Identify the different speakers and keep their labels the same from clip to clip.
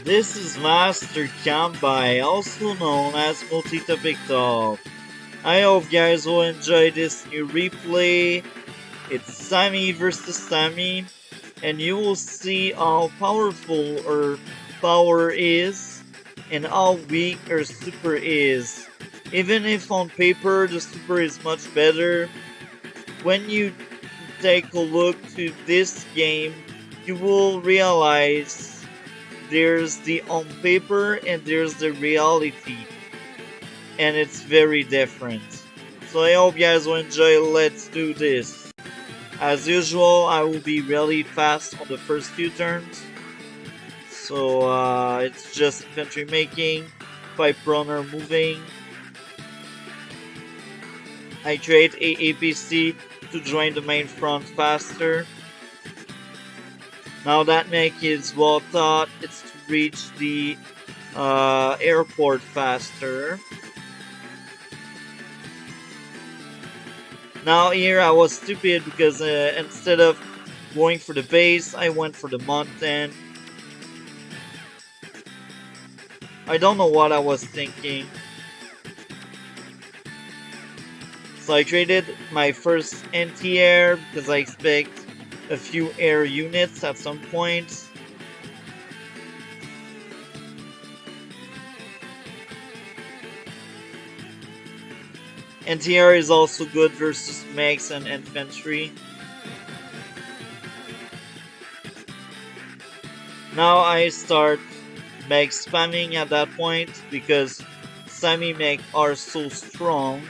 Speaker 1: This is Master Kambai, also known as Multi-Topic Talk. I hope guys will enjoy this new replay. It's Sami versus Sami, and you will see how powerful her power is and how weak her super is. Even if on paper the super is much better, when you take a look to this game, you will realize there's the on paper and there's the reality, and it's very different. So I hope you guys will enjoy. Let's do this. As usual, I will be really fast on the first few turns. So it's just infantry making, pipe runner moving. I trade a APC to join the main front faster. Now that mech is well taught, it's to reach the airport faster. Now here I was stupid because instead of going for the base, I went for the mountain. I don't know what I was thinking. So I traded my first anti-air because I expect a few air units at some point. Anti-air is also good versus mechs and infantry. Now I start mech spamming at that point because sami mech are so strong.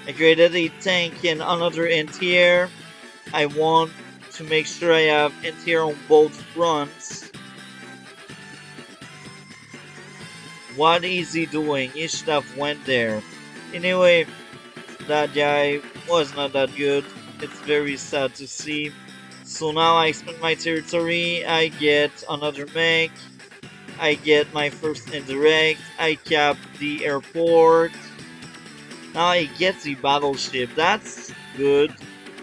Speaker 1: I created a tank and another anti-air. I want to make sure I have anti-air on both fronts. What is he doing? He should have went there. Anyway, that guy was not that good. It's very sad to see. So now I expand my territory. I get another mech. I get my first indirect. I cap the airport. Now I get the battleship. That's good,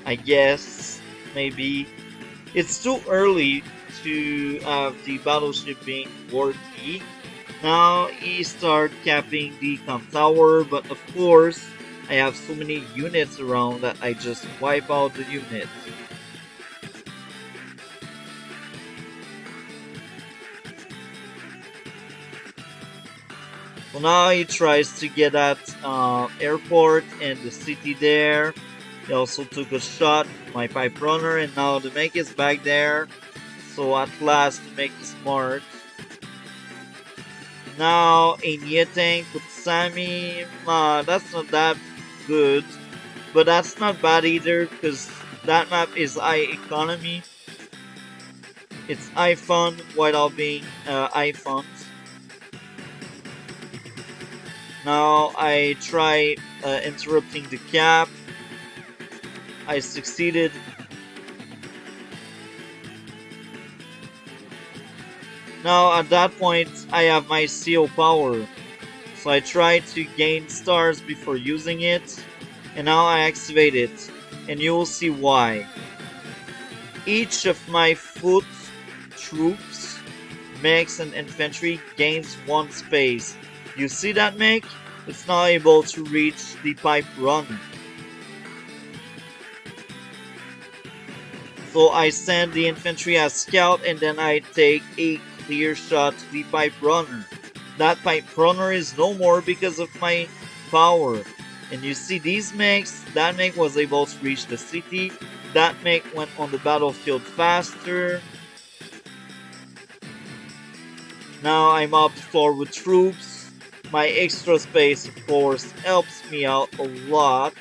Speaker 1: I guess. Maybe. It's too early to have the battleship being worthy. Now he start capping the com tower, but of course I have so many units around that I just wipe out the units. So now he tries to get at airport and the city there. He also took a shot, my pipe runner, and now the mech is back there. So at last the mech is marked. Now a Nia tank with Sami, that's not that good, but that's not bad either because that map is high economy. It's iPhone without being iPhones. Now I try interrupting the cap. I succeeded. Now at that point I have my CO power. So I try to gain stars before using it. And now I activate it. And you will see why. Each of my foot troops, mechs and infantry gains one space. You see that mech? It's now able to reach the pipe runner. So I send the infantry as scout and then I take a clear shot to the pipe runner. That pipe runner is no more because of my power. And you see these mechs, that mech was able to reach the city. That mech went on the battlefield faster. Now I'm up to floor with troops. My extra space of course helps me out a lot.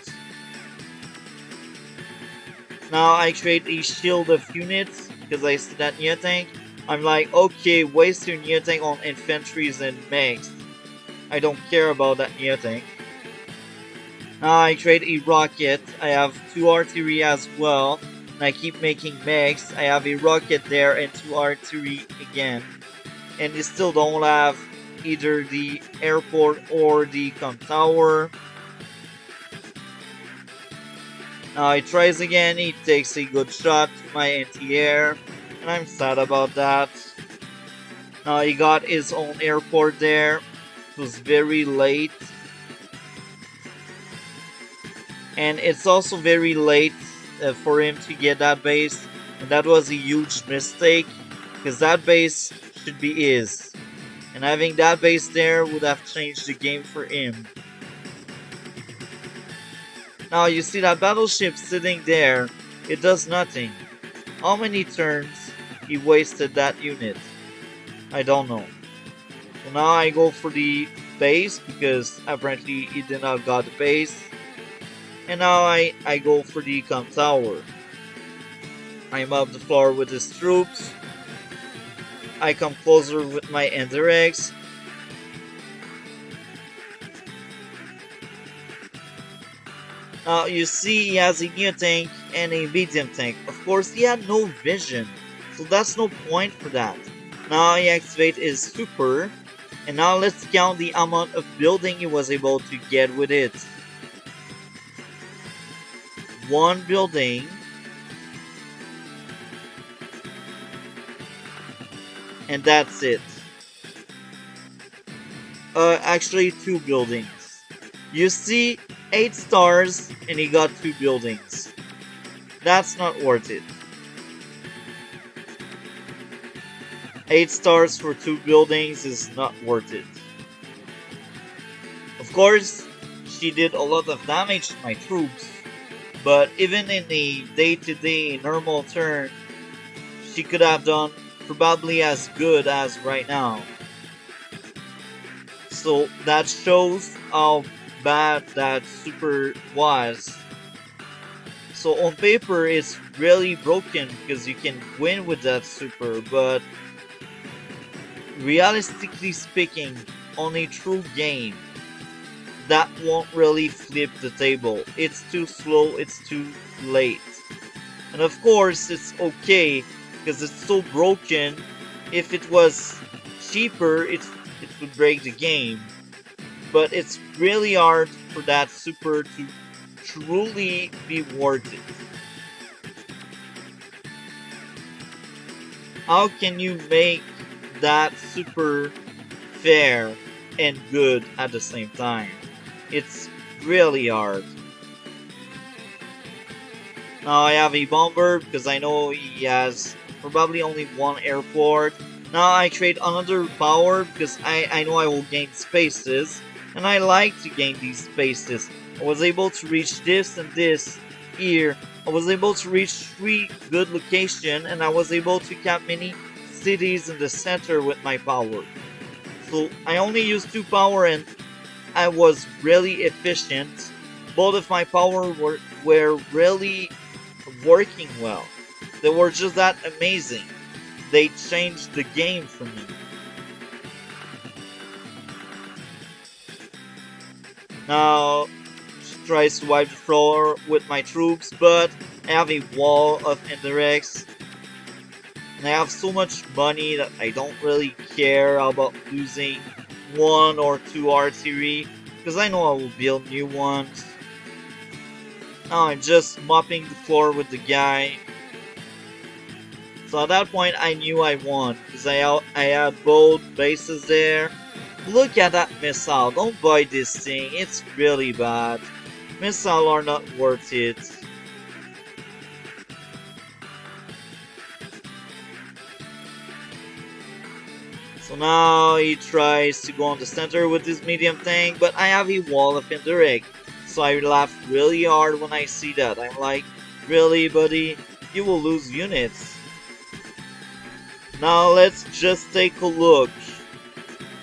Speaker 1: Now I create a shield of units because I see that Nia tank. I'm like, okay, waste your Nia tank on infantries and mechs. I don't care about that Nia tank. Now I create a rocket. I have 2 artillery as well. And I keep making mechs. I have a rocket there and 2 artillery again. And they still don't have either the airport or the com tower. Now he tries again, he takes a good shot to my anti-air. and I'm sad about that. Now he got his own airport there. It was very late, and it's also very late for him to get that base, and that was a huge mistake because that base should be his, and having that base there would have changed the game for him. Now you see that battleship sitting there, it does nothing. How many turns he wasted that unit? I don't know. So now I go for the base because apparently he did not got the base. And now I go for the com tower. I'm up the floor with his troops. I come closer with my indirects. Now you see he has a new tank and a medium tank. Of course he had no vision, so that's no point for that. Now he activates his super, and now let's count the amount of building he was able to get with it. One building, and that's it. Actually two buildings. You see 8 stars and he got 2 buildings. That's not worth it. 8 stars for 2 buildings is not worth it. Of course, she did a lot of damage to my troops, but even in a day-to-day normal turn, she could have done probably as good as right now. So that shows how bad that super was. So on paper it's really broken because you can win with that super, but realistically speaking, on a true game, that won't really flip the table. It's too slow, it's too late. And of course it's okay because it's so broken. If it was cheaper, it would break the game. But it's really hard for that super to truly be worth it. How can you make that super fair and good at the same time? It's really hard. Now I have a bomber because I know he has probably only one airport. Now I trade another power because I know I will gain spaces, and I like to gain these spaces. I was able to reach this and this here. I was able to reach 3 good locations, and I was able to cap many cities in the center with my power. So I only used 2 power and I was really efficient. Both of my power were really working well. They were just that amazing. They changed the game for me. Now, tries to wipe the floor with my troops, but I have a wall of indirects. And I have so much money that I don't really care about losing 1 or 2 artillery, because I know I will build new ones. Now I'm just mopping the floor with the guy. So at that point I knew I won, because I had both bases there. Look at that missile, don't buy this thing, it's really bad. Missiles are not worth it. So now he tries to go on the center with this medium tank, but I have a wall of indirect. So I laugh really hard when I see that. I'm like, really buddy, you will lose units. Now let's just take a look.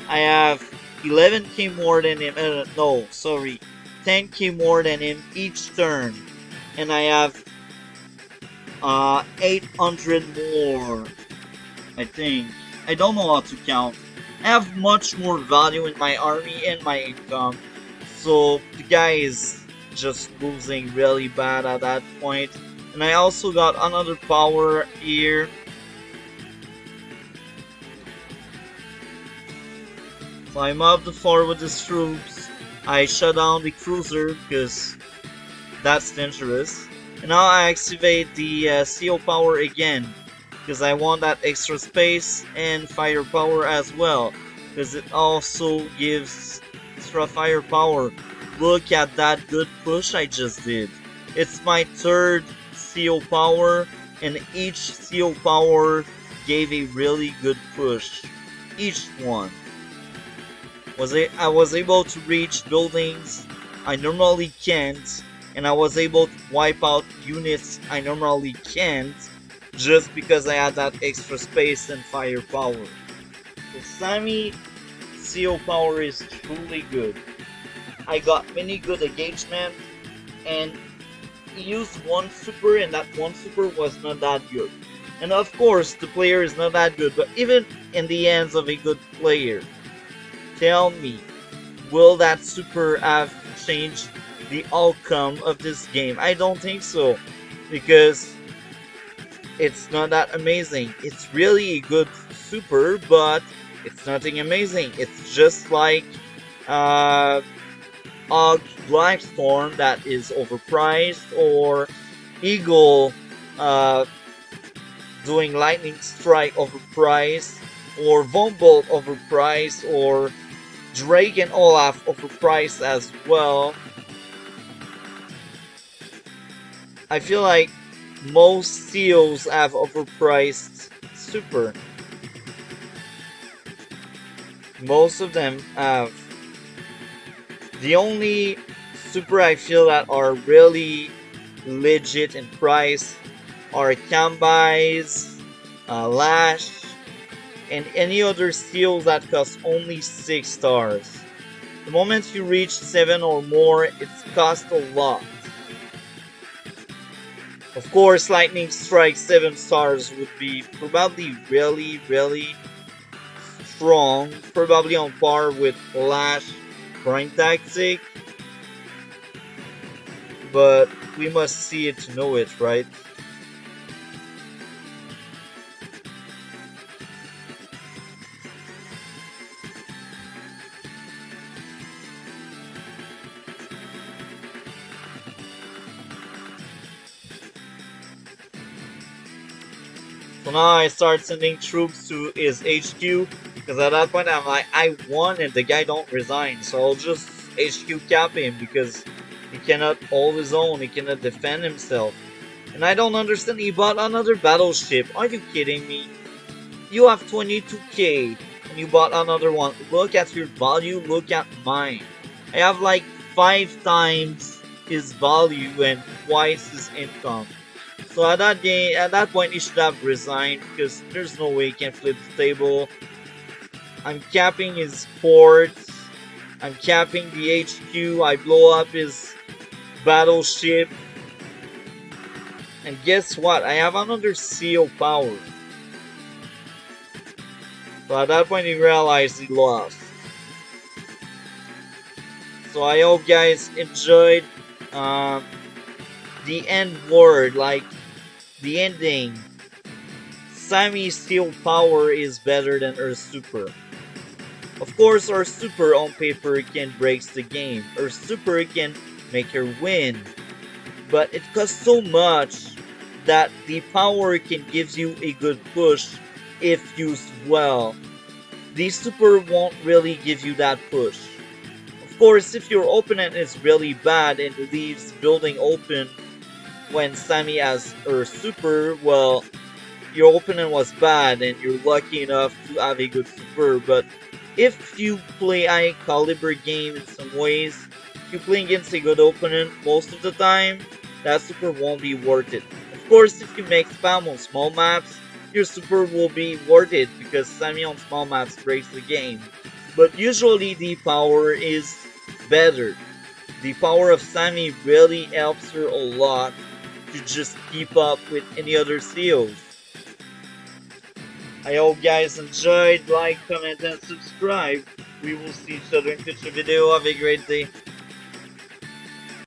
Speaker 1: I have 11k more than him, no, sorry, 10k more than him each turn. And I have 800 more, I think. I don't know how to count. I have much more value in my army and my income. So the guy is just losing really bad at that point. And I also got another power here. So I'm up the floor with his troops. I shut down the cruiser because that's dangerous. And now I activate the CO power again. because I want that extra space and firepower as well, because it also gives extra firepower. Look at that good push I just did. It's my third CO power, and each CO power gave a really good push. Each one. I was able to reach buildings I normally can't, and I was able to wipe out units I normally can't, just because I had that extra space and firepower. So Sami CO power is truly good. I got many good engagement, and he used one super, and that one super was not that good. And of course, the player is not that good, but even in the hands of a good player, tell me, will that super have changed the outcome of this game? I don't think so, because it's not that amazing. It's really a good super, but it's nothing amazing. It's just like uh, Og Blackstorm that is overpriced, or Eagle uh, doing Lightning Strike overpriced, or Vombolt overpriced, or Drake and Olaf overpriced as well. I feel like most seals have overpriced super. Most of them have. The only super I feel that are really legit in price are Kambais, Lash, and any other seals that cost only 6 stars. The moment you reach 7 or more, it's cost a lot. Of course, Lightning Strike 7 stars would be probably really strong, probably on par with Lash Prime Tactic, but we must see it to know it, right? So now I start sending troops to his HQ, because at that point I'm like, I won and the guy don't resign, so I'll just HQ cap him, because he cannot hold his own, he cannot defend himself. And I don't understand, he bought another battleship. Are you kidding me? You have 22k and you bought another one. Look at your value, look at mine. I have like 5 times his value and twice his income. So at that point, he should have resigned, because there's no way he can flip the table. I'm capping his ports. I'm capping the HQ. I blow up his battleship. And guess what? I have another seal power. So at that point, he realized he lost. So I hope guys enjoyed the end word, like the ending. Sami Steel Power is better than Earth Super. Of course, Earth Super on paper can break the game. Earth Super can make her win. But it costs so much that the power can give you a good push if used well. The Super won't really give you that push. Of course, if your opponent is really bad and leaves building open when Sami has her super, well, your opponent was bad and you're lucky enough to have a good super. But if you play high caliber game in some ways, if you play against a good opponent most of the time, that super won't be worth it. Of course, if you make spam on small maps, your super will be worth it, because Sami on small maps breaks the game. But usually the power is better. The power of Sami really helps her a lot to just keep up with any other CEOs. I hope guys enjoyed. Like, comment, and subscribe. We will see each other in future video. Have a great day.